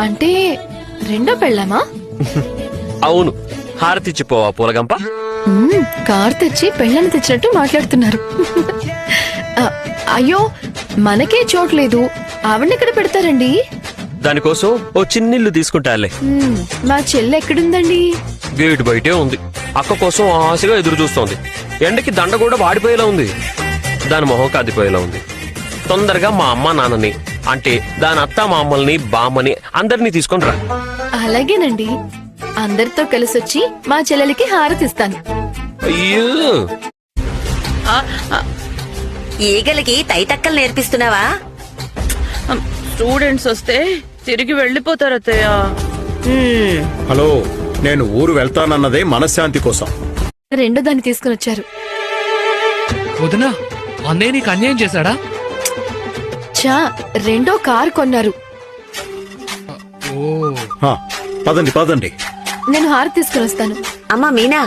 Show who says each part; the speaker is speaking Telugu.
Speaker 1: అంటే రెండో పెళ్ళామా?
Speaker 2: అవును. హారతిచ్చిపోవా పూలగంప?
Speaker 1: కార్ తెచ్చి పెళ్ళని తెచ్చినట్టు మాట్లాడుతున్నారు. అయ్యో, మనకే చోట్లేదు, ఆవిడెక్కడ పెడతారండి?
Speaker 2: దానికోసం ఓ చిన్నిల్లు తీసుకుంటాలే.
Speaker 1: మా చెల్లి ఎక్కడుందండి?
Speaker 2: గేటు బయటే ఉంది. అక్క కోసం ఆశగా ఎదురు చూస్తోంది. ఎండకి దండ కూడా వాడిపోయేలా ఉంది. దాని మొహం కాదిపోయేలా ఉంది. తొందరగా మా అమ్మ నాన్నని, అంటే దాని అత్త మామల్ని, బామ్మని అందరినీ తీసుకొని రా.
Speaker 1: అలాగేనండి, అందరితో కలిసొచ్చి మా చెల్లెలికి హారతిస్తాను.
Speaker 2: అయ్యో,
Speaker 3: ఈగలకి తైతక్కలు నేర్పిస్తున్నావా?
Speaker 4: స్టూడెంట్స్ వస్తే తిరిగి వెళ్ళిపోతారు అత్తయ్య.
Speaker 5: హలో, నేను ఊరు వెళ్తానన్నదే మనశ్శాంతి కోసం.
Speaker 1: రెండో దాన్ని తీసుకుని వచ్చారు.
Speaker 6: వదినా, అన్నయ్య నీకు అన్యాయం చేశాడా?
Speaker 1: రెండో కారు కొన్నారు.
Speaker 5: పదండి పదండి.
Speaker 1: నేను హారతి తీసుకుని వస్తాను.
Speaker 3: అమ్మా మీనా,